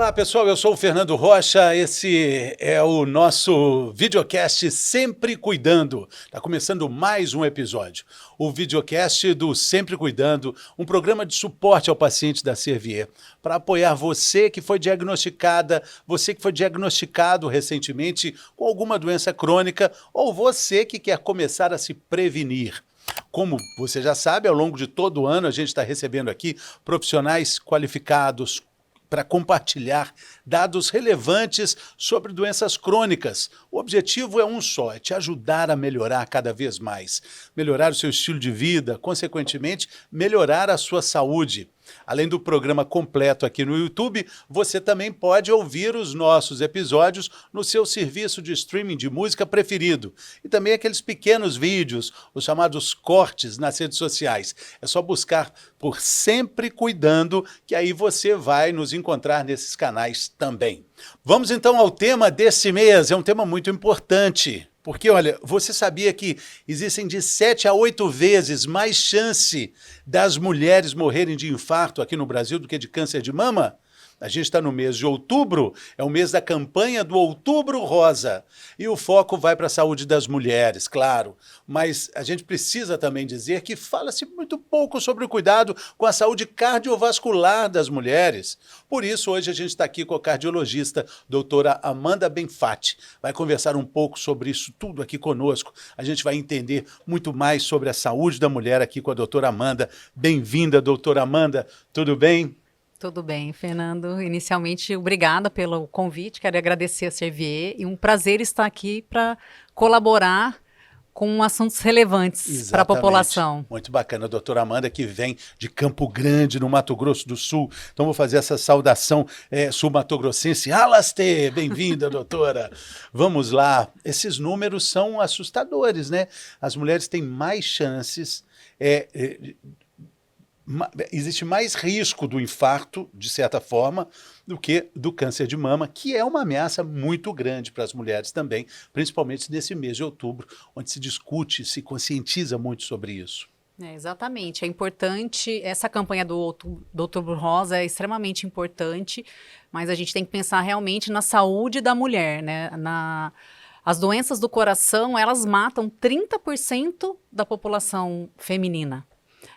Olá pessoal, eu sou o Fernando Rocha, esse é o nosso videocast Sempre Cuidando. Está começando mais um episódio. O videocast do Sempre Cuidando, um programa de suporte ao paciente da Servier, para apoiar você que foi diagnosticada, você que foi diagnosticado recentemente com alguma doença crônica ou você que quer começar a se prevenir. Como você já sabe, ao longo de todo o ano a gente está recebendo aqui profissionais qualificados, para compartilhar dados relevantes sobre doenças crônicas. O objetivo é um só, é te ajudar a melhorar cada vez mais. Melhorar o seu estilo de vida, consequentemente, melhorar a sua saúde. Além do programa completo aqui no YouTube, você também pode ouvir os nossos episódios no seu serviço de streaming de música preferido. E também aqueles pequenos vídeos, os chamados cortes nas redes sociais. É só buscar por Sempre Cuidando, que aí você vai nos encontrar nesses canais também. Vamos então ao tema desse mês, é um tema muito importante. Porque, olha, você sabia que existem de 7 a 8 vezes mais chance das mulheres morrerem de infarto aqui no Brasil do que de câncer de mama? A gente está no mês de outubro, é o mês da campanha do Outubro Rosa. E o foco vai para a saúde das mulheres, claro. Mas a gente precisa também dizer que fala-se muito pouco sobre o cuidado com a saúde cardiovascular das mulheres. Por isso, hoje a gente está aqui com a cardiologista, doutora Amanda Benfatti. Vai conversar um pouco sobre isso tudo aqui conosco. A gente vai entender muito mais sobre a saúde da mulher aqui com a doutora Amanda. Bem-vinda, doutora Amanda. Tudo bem? Tudo bem, Fernando. Inicialmente, obrigada pelo convite, quero agradecer a Servier e um prazer estar aqui para colaborar com assuntos relevantes para a população. Muito bacana, a doutora Amanda, que vem de Campo Grande, no Mato Grosso do Sul. Então, vou fazer essa saudação sul-mato-grossense. Alastê! Bem-vinda, doutora! Vamos lá. Esses números são assustadores, né? As mulheres têm mais chances... existe mais risco do infarto, de certa forma, do que do câncer de mama, que é uma ameaça muito grande para as mulheres também, principalmente nesse mês de outubro, onde se discute, se conscientiza muito sobre isso. Exatamente, é importante, essa campanha do Outubro Rosa é extremamente importante, mas a gente tem que pensar realmente na saúde da mulher, né? As doenças do coração, elas matam 30% da população feminina.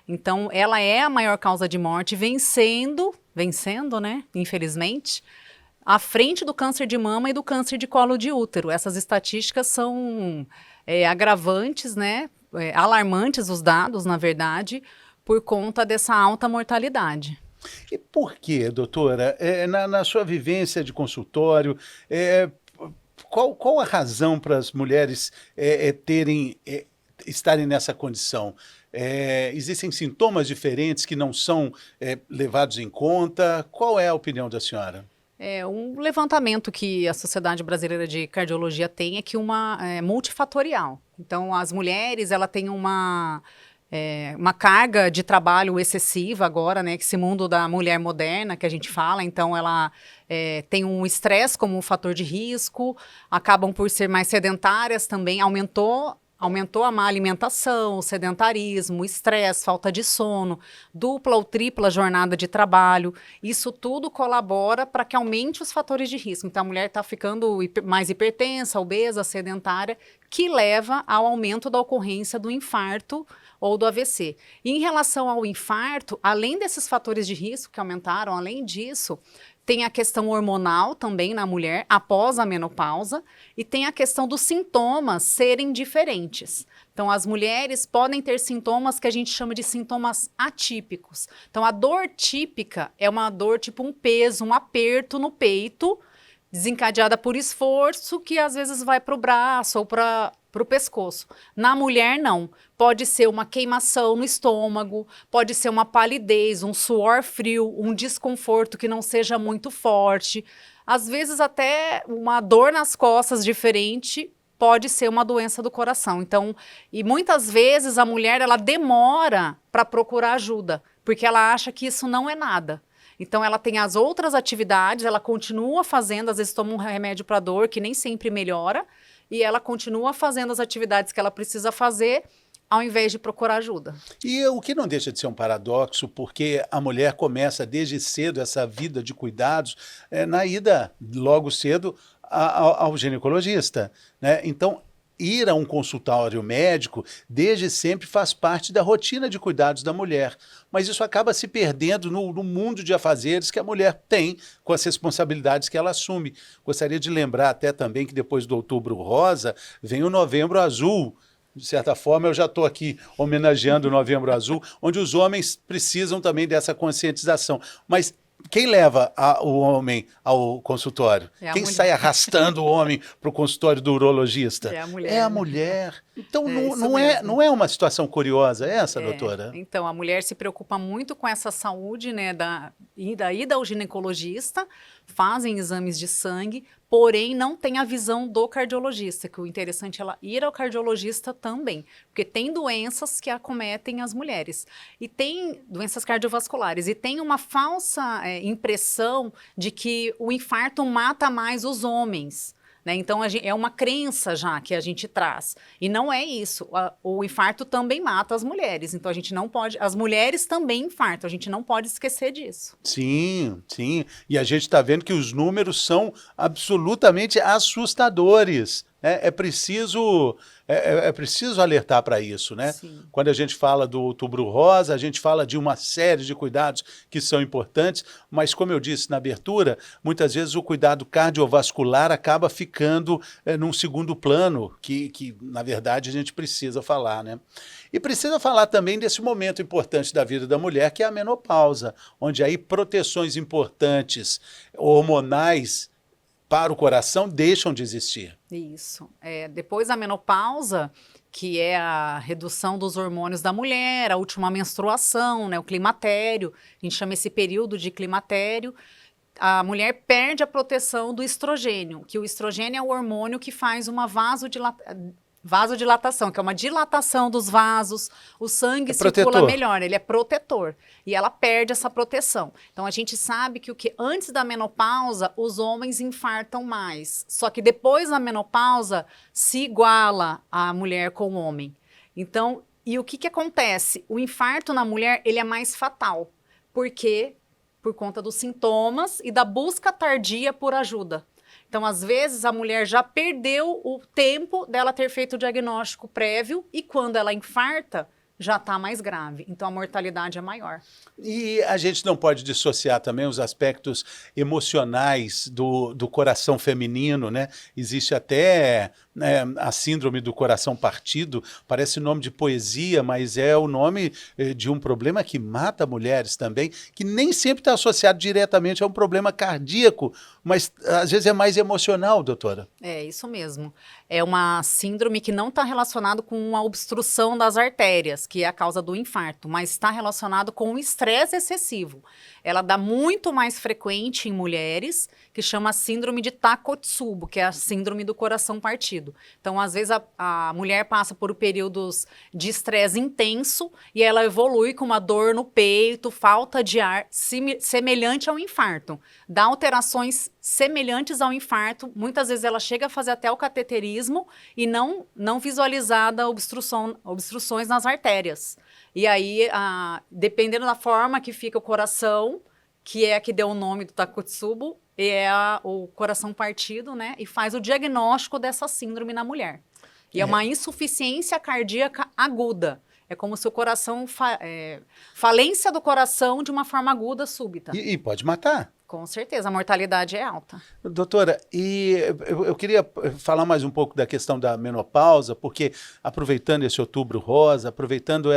Então, ela é a maior causa de morte, vencendo, né, infelizmente, à frente do câncer de mama e do câncer de colo de útero. Essas estatísticas são agravantes, né, alarmantes os dados, na verdade, por conta dessa alta mortalidade. E por quê, doutora? Na sua vivência de consultório, qual a razão para as mulheres estarem nessa condição? Existem sintomas diferentes que não são levados em conta? Qual é a opinião da senhora? Um levantamento que a Sociedade Brasileira de Cardiologia tem é que é multifatorial. Então, as mulheres, ela tem uma carga de trabalho excessiva agora, né? Que esse mundo da mulher moderna que a gente fala, então ela tem um estresse como um fator de risco, acabam por ser mais sedentárias também, aumentou a má alimentação, o sedentarismo, o estresse, falta de sono, dupla ou tripla jornada de trabalho. Isso tudo colabora para que aumente os fatores de risco. Então, a mulher está ficando mais hipertensa, obesa, sedentária, que leva ao aumento da ocorrência do infarto ou do AVC. E em relação ao infarto, além desses fatores de risco que aumentaram, além disso, tem a questão hormonal também na mulher, após a menopausa, e tem a questão dos sintomas serem diferentes. Então, as mulheres podem ter sintomas que a gente chama de sintomas atípicos. Então, a dor típica é uma dor tipo um peso, um aperto no peito, desencadeada por esforço, que às vezes vai para o braço ou para o pescoço. Na mulher, não. Pode ser uma queimação no estômago, pode ser uma palidez, um suor frio, um desconforto que não seja muito forte. Às vezes, até uma dor nas costas diferente pode ser uma doença do coração. Então, e muitas vezes a mulher, ela demora para procurar ajuda, porque ela acha que isso não é nada. Então, ela tem as outras atividades, ela continua fazendo, às vezes toma um remédio para dor, que nem sempre melhora, e ela continua fazendo as atividades que ela precisa fazer, ao invés de procurar ajuda. E o que não deixa de ser um paradoxo, porque a mulher começa desde cedo essa vida de cuidados, na ida logo cedo ao ginecologista, né? Então, ir a um consultório médico desde sempre faz parte da rotina de cuidados da mulher, mas isso acaba se perdendo no mundo de afazeres que a mulher tem com as responsabilidades que ela assume. Gostaria de lembrar até também que depois do Outubro Rosa vem o Novembro Azul. De certa forma, eu já estou aqui homenageando o Novembro Azul, onde os homens precisam também dessa conscientização. Mas quem leva o homem ao consultório? Quem sai arrastando o homem para o consultório do urologista? É a mulher. É a mulher. Então, não é uma situação curiosa essa, doutora? Então, a mulher se preocupa muito com essa saúde, né, da ida ao ginecologista, fazem exames de sangue, porém não tem a visão do cardiologista, que o interessante é ela ir ao cardiologista também, porque tem doenças que acometem as mulheres, e tem doenças cardiovasculares, e tem uma falsa impressão de que o infarto mata mais os homens. Né? Então, é uma crença já que a gente traz. E não é isso. O infarto também mata as mulheres. Então, a gente não pode... As mulheres também infartam. A gente não pode esquecer disso. Sim, sim. E a gente está vendo que os números são absolutamente assustadores. É preciso alertar para isso, né? Sim. Quando a gente fala do Outubro Rosa, a gente fala de uma série de cuidados que são importantes, mas como eu disse na abertura, muitas vezes o cuidado cardiovascular acaba ficando num segundo plano, que na verdade a gente precisa falar, né? E precisa falar também desse momento importante da vida da mulher, que é a menopausa, onde aí proteções importantes, hormonais, para o coração deixam de existir. Isso. Depois da menopausa, que é a redução dos hormônios da mulher, a última menstruação, né, o climatério, a gente chama esse período de climatério, a mulher perde a proteção do estrogênio, que o estrogênio é o hormônio que faz uma vasodilatação, que é uma dilatação dos vasos, o sangue circula melhor, ele é protetor, e ela perde essa proteção. Então, a gente sabe que antes da menopausa, os homens infartam mais, só que depois da menopausa, se iguala a mulher com o homem. Então, e o que acontece? O infarto na mulher, ele é mais fatal, porque por conta dos sintomas e da busca tardia por ajuda. Então, às vezes, a mulher já perdeu o tempo dela ter feito o diagnóstico prévio e quando ela infarta, já está mais grave. Então, a mortalidade é maior. E a gente não pode dissociar também os aspectos emocionais do coração feminino, né? Existe até a síndrome do coração partido, parece nome de poesia, mas é o nome de um problema que mata mulheres também, que nem sempre está associado diretamente a um problema cardíaco, mas às vezes é mais emocional, doutora. É isso mesmo. É uma síndrome que não está relacionada com a obstrução das artérias, que é a causa do infarto, mas está relacionado com o estresse excessivo. Ela dá muito mais frequente em mulheres, que chama síndrome de Takotsubo, que é a síndrome do coração partido. Então, às vezes, a mulher passa por períodos de estresse intenso e ela evolui com uma dor no peito, falta de ar, semelhante ao infarto. Dá alterações semelhantes ao infarto. Muitas vezes ela chega a fazer até o cateterismo e não visualizada obstruções nas artérias. E aí, dependendo da forma que fica o coração, que é a que deu o nome do Takotsubo, o coração partido, né? E faz o diagnóstico dessa síndrome na mulher. E é uma insuficiência cardíaca aguda. É como se o coração... falência do coração de uma forma aguda, súbita. E pode matar. Com certeza, a mortalidade é alta. Doutora, e eu queria falar mais um pouco da questão da menopausa, porque aproveitando esse Outubro Rosa, aproveitando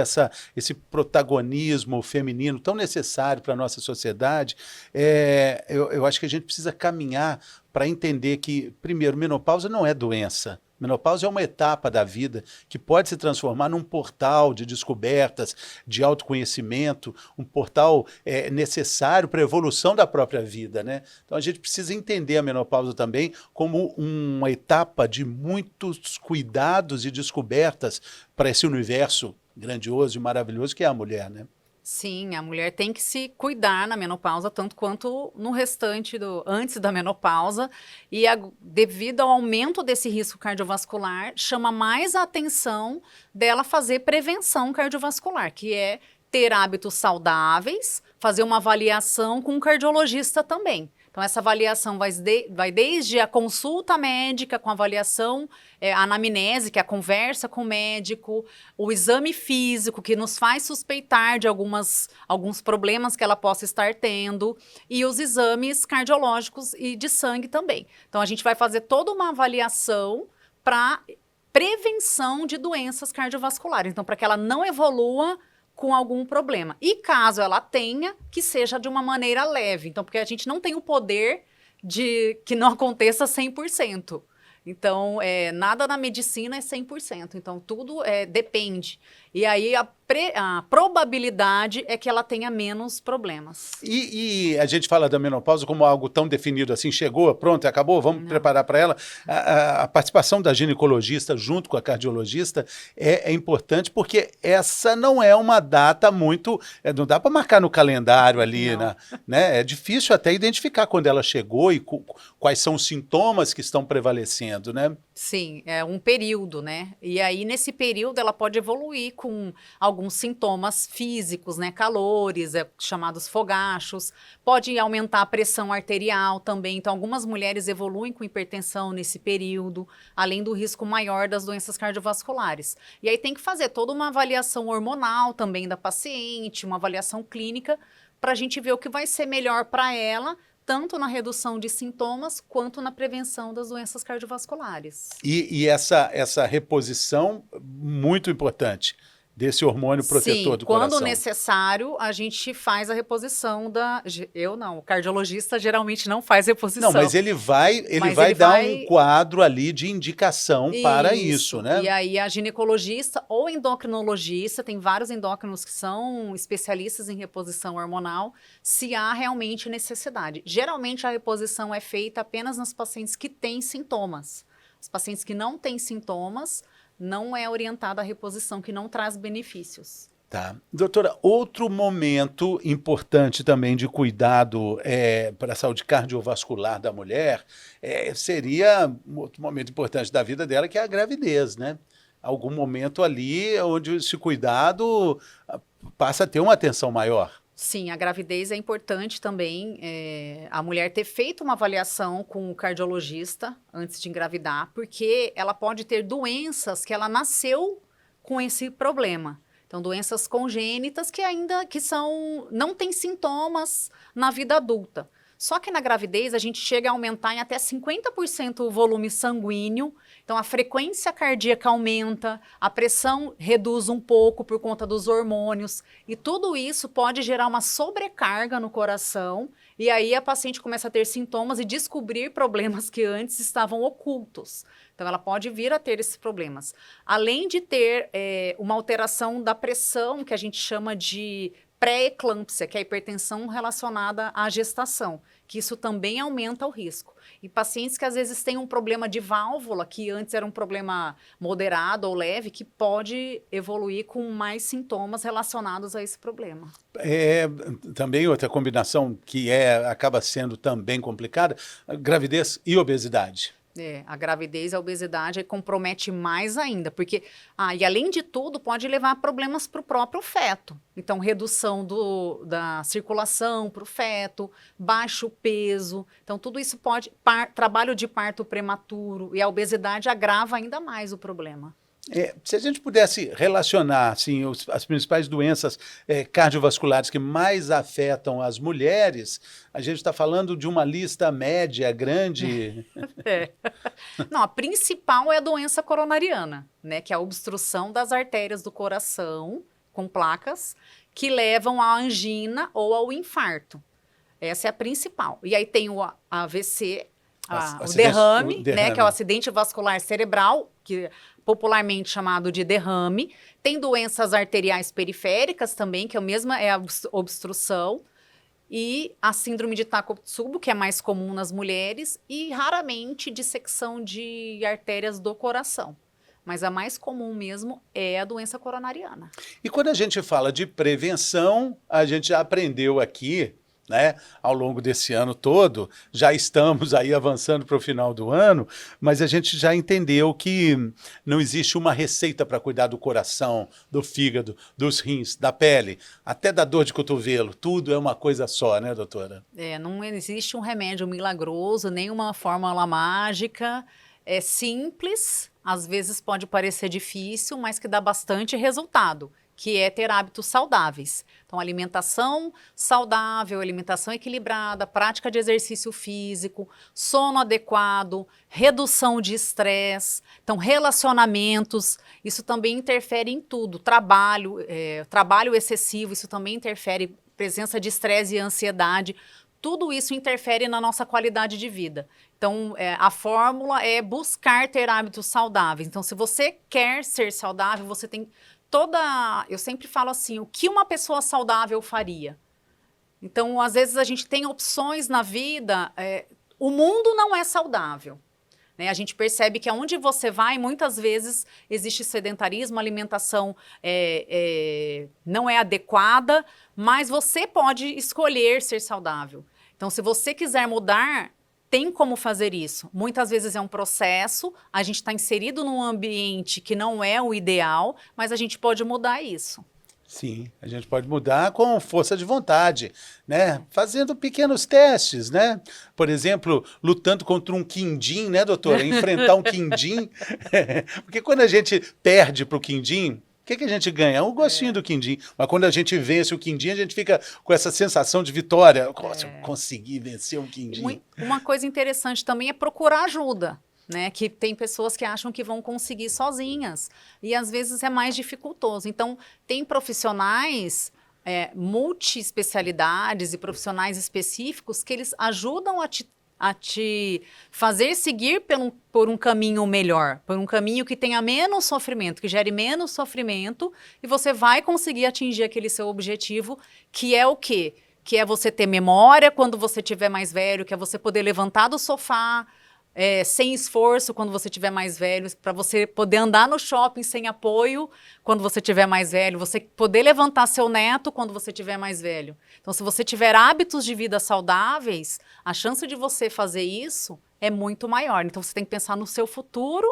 esse protagonismo feminino tão necessário para a nossa sociedade, eu acho que a gente precisa caminhar para entender que, primeiro, menopausa não é doença. Menopausa é uma etapa da vida que pode se transformar num portal de descobertas, de autoconhecimento, um portal necessário para a evolução da própria vida, né? Então a gente precisa entender a menopausa também como uma etapa de muitos cuidados e descobertas para esse universo grandioso e maravilhoso que é a mulher, né? Sim, a mulher tem que se cuidar na menopausa, tanto quanto no restante antes da menopausa. E devido ao aumento desse risco cardiovascular, chama mais a atenção dela fazer prevenção cardiovascular, que é ter hábitos saudáveis, fazer uma avaliação com um cardiologista também. Então, essa avaliação vai desde a consulta médica, com a avaliação, a anamnese, que é a conversa com o médico, o exame físico, que nos faz suspeitar de alguns problemas que ela possa estar tendo, e os exames cardiológicos e de sangue também. Então, a gente vai fazer toda uma avaliação para prevenção de doenças cardiovasculares. Então, para que ela não evolua com algum problema. E caso ela tenha, que seja de uma maneira leve. Então, porque a gente não tem o poder de que não aconteça 100%. Então, nada na medicina é 100%. Então, tudo depende. E aí, a probabilidade é que ela tenha menos problemas. E a gente fala da menopausa como algo tão definido assim, chegou, pronto, acabou, vamos preparar para ela. A participação da ginecologista junto com a cardiologista é importante, porque essa não é uma data muito... não dá para marcar no calendário ali, né? É difícil até identificar quando ela chegou e quais são os sintomas que estão prevalecendo, né? Sim, é um período, né? E aí, nesse período, ela pode evoluir com alguns sintomas físicos, né? Calores, chamados fogachos. Pode aumentar a pressão arterial também. Então, algumas mulheres evoluem com hipertensão nesse período, além do risco maior das doenças cardiovasculares. E aí tem que fazer toda uma avaliação hormonal também da paciente, uma avaliação clínica, para a gente ver o que vai ser melhor para ela, tanto na redução de sintomas, quanto na prevenção das doenças cardiovasculares. E essa reposição, muito importante, desse hormônio protetor do coração. Quando necessário, a gente faz a reposição Eu não, o cardiologista geralmente não faz reposição. Não, mas ele vai dar um quadro ali de indicação para isso, né? E aí a ginecologista ou endocrinologista, tem vários endócrinos que são especialistas em reposição hormonal, se há realmente necessidade. Geralmente a reposição é feita apenas nas pacientes que têm sintomas. Os pacientes que não têm sintomas, não é orientada a reposição, que não traz benefícios. Tá. Doutora, outro momento importante também de cuidado para a saúde cardiovascular da mulher seria um outro momento importante da vida dela, que é a gravidez, né? Algum momento ali onde esse cuidado passa a ter uma atenção maior. Sim, a gravidez é importante também, a mulher ter feito uma avaliação com o cardiologista antes de engravidar, porque ela pode ter doenças que ela nasceu com esse problema. Então, doenças congênitas que não têm sintomas na vida adulta. Só que na gravidez a gente chega a aumentar em até 50% o volume sanguíneo, então a frequência cardíaca aumenta, a pressão reduz um pouco por conta dos hormônios, e tudo isso pode gerar uma sobrecarga no coração, e aí a paciente começa a ter sintomas e descobrir problemas que antes estavam ocultos. Então ela pode vir a ter esses problemas. Além de ter uma alteração da pressão, que a gente chama de pré-eclâmpsia, que é a hipertensão relacionada à gestação, que isso também aumenta o risco. E pacientes que às vezes têm um problema de válvula, que antes era um problema moderado ou leve, que pode evoluir com mais sintomas relacionados a esse problema. Também outra combinação que acaba sendo também complicada, gravidez e obesidade. A gravidez e a obesidade compromete mais ainda, porque, e além de tudo, pode levar a problemas para o próprio feto. Então, redução da circulação para o feto, baixo peso. Então, tudo isso pode, trabalho de parto prematuro, e a obesidade agrava ainda mais o problema. Se a gente pudesse relacionar assim, as principais doenças cardiovasculares que mais afetam as mulheres, a gente está falando de uma lista média grande. Não, a principal é a doença coronariana, né, que é a obstrução das artérias do coração com placas que levam à angina ou ao infarto. Essa é a principal. E aí tem o AVC, o derrame, né, que é o acidente vascular cerebral, que popularmente chamado de derrame. Tem doenças arteriais periféricas também, que é a obstrução. E a síndrome de Takotsubo, que é mais comum nas mulheres. E raramente dissecção de artérias do coração. mas a mais comum mesmo é a doença coronariana. E quando a gente fala de prevenção, a gente já aprendeu aqui, né, ao longo desse ano todo, já estamos aí avançando para o final do ano, mas a gente já entendeu que não existe uma receita para cuidar do coração, do fígado, dos rins, da pele, até da dor de cotovelo, tudo é uma coisa só, né, doutora? Não existe um remédio milagroso, nem uma fórmula mágica, é simples, às vezes pode parecer difícil, mas que dá bastante resultado, que é ter hábitos saudáveis. Então, alimentação saudável, alimentação equilibrada, prática de exercício físico, sono adequado, redução de estresse, então relacionamentos, isso também interfere em tudo. Trabalho excessivo, isso também interfere, presença de estresse e ansiedade, tudo isso interfere na nossa qualidade de vida. Então, a fórmula é buscar ter hábitos saudáveis. Então, se você quer ser saudável, você tem eu sempre falo assim, o que uma pessoa saudável faria? Então, às vezes a gente tem opções na vida, o mundo não é saudável. Né? A gente percebe que aonde você vai, muitas vezes existe sedentarismo, a alimentação não é adequada, mas você pode escolher ser saudável. Então, se você quiser mudar, tem como fazer isso. Muitas vezes é um processo, a gente está inserido num ambiente que não é o ideal, mas a gente pode mudar isso. Sim, a gente pode mudar com força de vontade, né? Fazendo pequenos testes, né? Por exemplo, lutando contra um quindim, né, doutora? Enfrentar um quindim. Porque quando a gente perde para o quindim, o que a gente ganha? Um gostinho do quindim. Mas quando a gente vence o quindim, a gente fica com essa sensação de vitória. Nossa, eu consegui vencer um quindim. Uma coisa interessante também é procurar ajuda. Né, que tem pessoas que acham que vão conseguir sozinhas e às vezes é mais dificultoso. Então, tem profissionais multi-especialidades e profissionais específicos que eles ajudam a te fazer seguir por um caminho melhor, por um caminho que tenha menos sofrimento, que gere menos sofrimento, e você vai conseguir atingir aquele seu objetivo, que é o quê? Que é você ter memória quando você estiver mais velho, que é você poder levantar do sofá, sem esforço quando você estiver mais velho, para você poder andar no shopping sem apoio quando você estiver mais velho, você poder levantar seu neto quando você estiver mais velho. Então, se você tiver hábitos de vida saudáveis, a chance de você fazer isso é muito maior. Então, você tem que pensar no seu futuro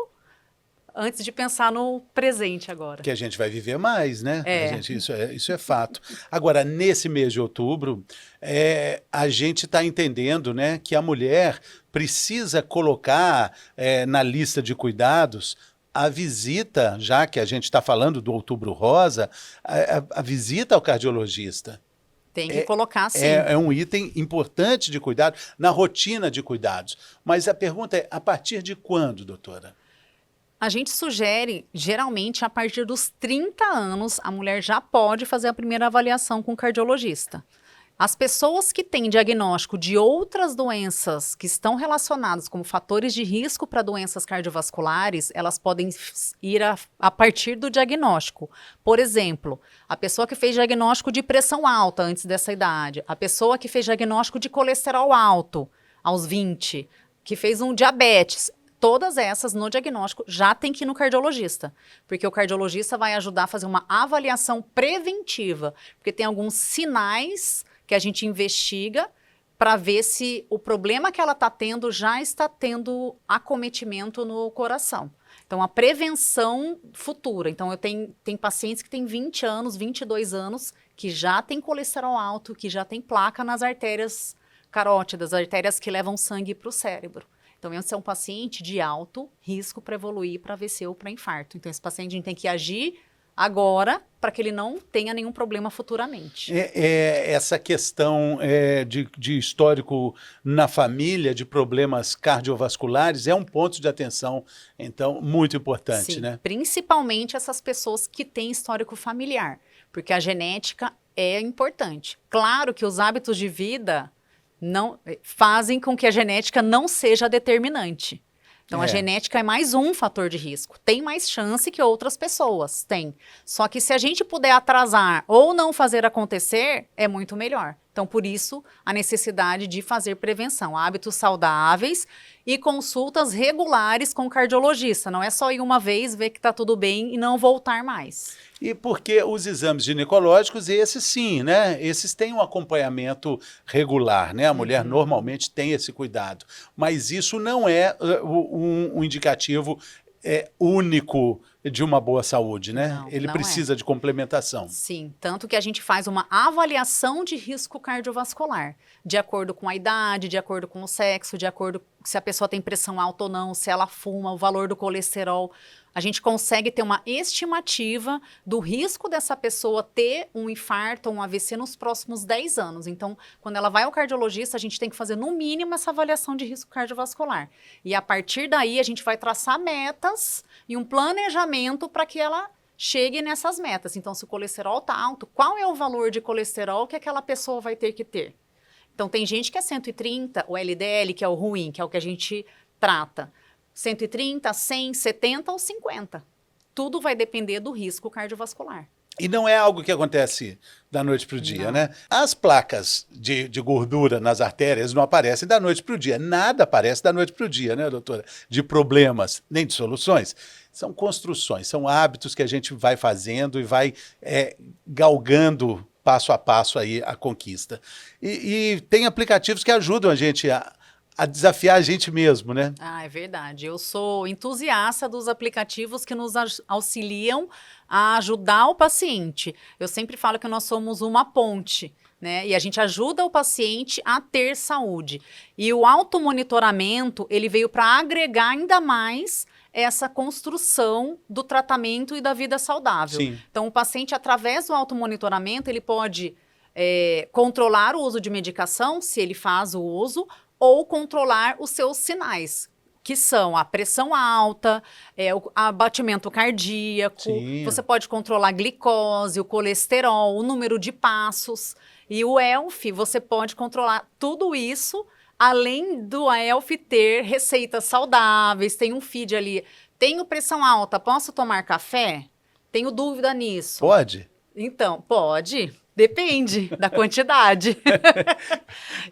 antes de pensar no presente agora. Que a gente vai viver mais, né? Isso é fato. Agora, nesse mês de outubro, a gente está entendendo, né, que a mulher precisa colocar na lista de cuidados a visita, já que a gente está falando do Outubro Rosa, a visita ao cardiologista. Tem que colocar, sim. É um item importante de cuidado, na rotina de cuidados. Mas a pergunta é, a partir de quando, doutora? A gente sugere, geralmente, a partir dos 30 anos, a mulher já pode fazer a primeira avaliação com o cardiologista. As pessoas que têm diagnóstico de outras doenças que estão relacionadas como fatores de risco para doenças cardiovasculares, elas podem ir a partir do diagnóstico. Por exemplo, a pessoa que fez diagnóstico de pressão alta antes dessa idade, a pessoa que fez diagnóstico de colesterol alto aos 20, que fez um diabetes. Todas essas, no diagnóstico, já tem que ir no cardiologista, porque o cardiologista vai ajudar a fazer uma avaliação preventiva, porque tem alguns sinais que a gente investiga para ver se o problema que ela está tendo já está tendo acometimento no coração. Então, a prevenção futura. Então, tem pacientes que têm 20 anos, 22 anos, que já tem colesterol alto, que já tem placa nas artérias carótidas, artérias que levam sangue para o cérebro. Então, esse é um paciente de alto risco para evoluir para AVC ou para infarto. Então, esse paciente a gente tem que agir agora para que ele não tenha nenhum problema futuramente. Essa questão de histórico na família, de problemas cardiovasculares, é um ponto de atenção, então, muito importante, Sim, né? Principalmente essas pessoas que têm histórico familiar, porque a genética é importante. Claro que os hábitos de vida não fazem com que a genética não seja determinante. Então, a genética é mais um fator de risco. Tem mais chance que outras pessoas, tem. Só que se a gente puder atrasar ou não fazer acontecer, é muito melhor. Então, por isso, a necessidade de fazer prevenção, hábitos saudáveis e consultas regulares com o cardiologista. Não é só ir uma vez, ver que está tudo bem e não voltar mais. E porque os exames ginecológicos, esses sim, né? Esses têm um acompanhamento regular, né? A mulher normalmente tem esse cuidado. Mas isso não é um indicativo único de uma boa saúde, né? Não, Ele não precisa de complementação. Sim, tanto que a gente faz uma avaliação de risco cardiovascular, de acordo com a idade, de acordo com o sexo, de acordo se a pessoa tem pressão alta ou não, se ela fuma, o valor do colesterol. A gente consegue ter uma estimativa do risco dessa pessoa ter um infarto ou um AVC nos próximos 10 anos. Então, quando ela vai ao cardiologista, a gente tem que fazer no mínimo essa avaliação de risco cardiovascular. E a partir daí, a gente vai traçar metas e um planejamento para que ela chegue nessas metas. Então, se o colesterol está alto, qual é o valor de colesterol que aquela pessoa vai ter que ter? Então, tem gente que é 130, o LDL, que é o ruim, que é o que a gente trata. 130, 100, 70 ou 50. Tudo vai depender do risco cardiovascular. E não é algo que acontece da noite para o dia, Não. né? As placas de gordura nas artérias não aparecem da noite para o dia. Nada aparece da noite para o dia, né, doutora? De problemas, nem de soluções. São construções, são hábitos que a gente vai fazendo e vai galgando passo a passo aí a conquista. E tem aplicativos que ajudam a gente a desafiar a gente mesmo, né? Ah, é verdade. Eu sou entusiasta dos aplicativos que nos auxiliam a ajudar o paciente. Eu sempre falo que nós somos uma ponte, né? E a gente ajuda o paciente a ter saúde. E o automonitoramento, ele veio para agregar ainda mais essa construção do tratamento e da vida saudável. Sim. Então, o paciente, através do automonitoramento, ele pode controlar o uso de medicação, se ele faz o uso, ou controlar os seus sinais, que são a pressão alta, o abatimento cardíaco, Sim. Você pode controlar a glicose, o colesterol, o número de passos. E o ELF, você pode controlar tudo isso, além do ELF ter receitas saudáveis, tem um feed ali. Tenho pressão alta, posso tomar café? Tenho dúvida nisso. Pode? Então, pode. Depende da quantidade.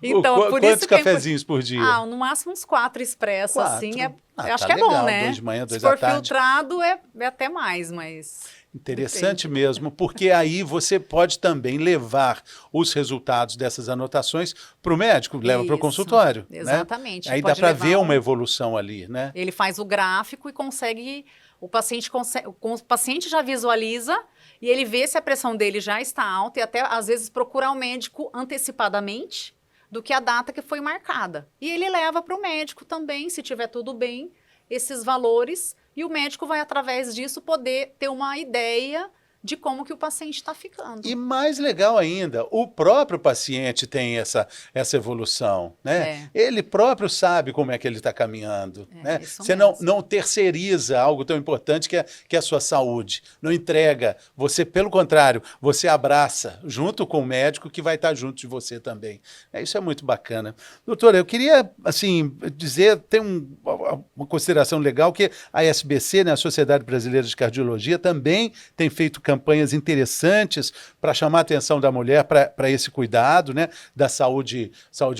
Então, por Quantos isso que cafezinhos por dia? no máximo uns 4 expressos, 4? assim. Eu acho Tá que é bom, legal. né? 2 de manhã, 2 Se da for tarde. filtrado, é até mais, mas... Interessante mesmo, porque aí você pode também levar os resultados dessas anotações para o médico, leva para o Isso, consultório. exatamente. Né? Aí dá Pode para levar ver uma evolução ali, né? Ele faz o gráfico e consegue... O paciente já visualiza e ele vê se a pressão dele já está alta e até, às vezes, procurar o médico antecipadamente do que a data que foi marcada. E ele leva para o médico também, se tiver tudo bem, esses valores, e o médico vai, através disso, poder ter uma ideia de como que o paciente está ficando. E mais legal ainda, o próprio paciente tem essa evolução, né? Ele próprio sabe como é que ele está caminhando, né? Você não terceiriza algo tão importante que é a sua saúde, não entrega, você, pelo contrário, você abraça junto com o médico que vai estar junto de você também. Isso é muito bacana. Doutora, eu queria, assim, dizer, tem uma consideração legal que a SBC, né, a Sociedade Brasileira de Cardiologia, também tem feito campanhas interessantes para chamar a atenção da mulher para esse cuidado, né, da saúde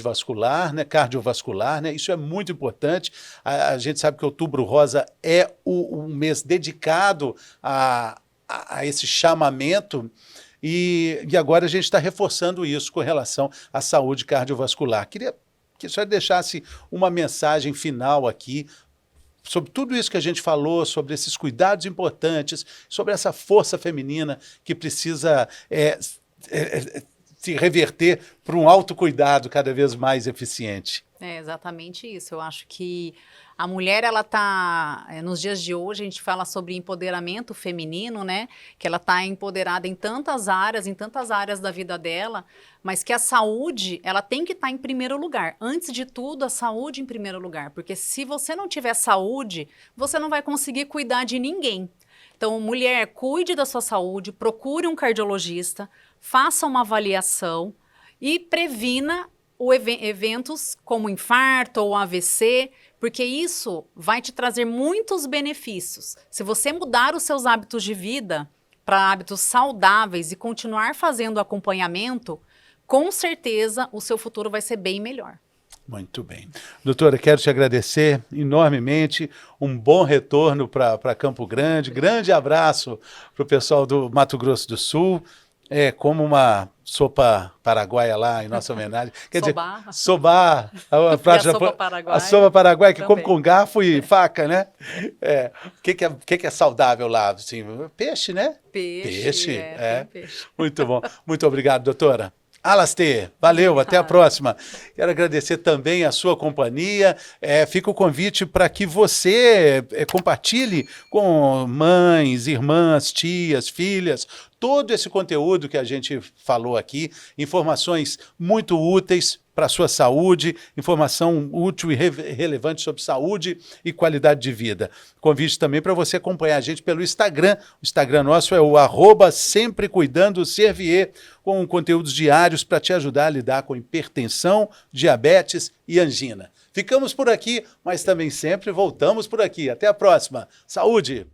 vascular, né, cardiovascular, né, isso é muito importante. A gente sabe que o Outubro Rosa é um mês dedicado a esse chamamento e agora a gente está reforçando isso com relação à saúde cardiovascular. Queria que a senhora deixasse uma mensagem final aqui sobre tudo isso que a gente falou, sobre esses cuidados importantes, sobre essa força feminina que precisa se reverter para um autocuidado cada vez mais eficiente. É exatamente isso. Eu acho que a mulher, ela tá, nos dias de hoje, a gente fala sobre empoderamento feminino, né? Que ela tá empoderada em tantas áreas da vida dela, mas que a saúde, ela tem que estar em primeiro lugar. Antes de tudo, a saúde em primeiro lugar. Porque se você não tiver saúde, você não vai conseguir cuidar de ninguém. Então, mulher, cuide da sua saúde, procure um cardiologista, faça uma avaliação e previna eventos como infarto ou AVC, porque isso vai te trazer muitos benefícios. Se você mudar os seus hábitos de vida para hábitos saudáveis e continuar fazendo acompanhamento, com certeza o seu futuro vai ser bem melhor. Muito bem. Doutora, quero te agradecer enormemente, um bom retorno para Campo Grande, grande abraço para o pessoal do Mato Grosso do Sul, como uma sopa paraguaia lá, em nossa homenagem. Quer Soba. dizer, soba, a sopa paraguaia. A sopa paraguaia que come Também. com garfo e faca, né? O que é saudável lá? Assim, peixe, né? Peixe. É. Tem peixe. Muito bom. Muito obrigado, doutora. Alastê, valeu, até a próxima. Quero agradecer também a sua companhia. Fica o convite para que você compartilhe com mães, irmãs, tias, filhas, todo esse conteúdo que a gente falou aqui, informações muito úteis para a sua saúde, informação útil e relevante sobre saúde e qualidade de vida. Convite também para você acompanhar a gente pelo Instagram. O Instagram nosso é o @semprecuidandoservier, com conteúdos diários para te ajudar a lidar com hipertensão, diabetes e angina. Ficamos por aqui, mas também sempre voltamos por aqui. Até a próxima. Saúde!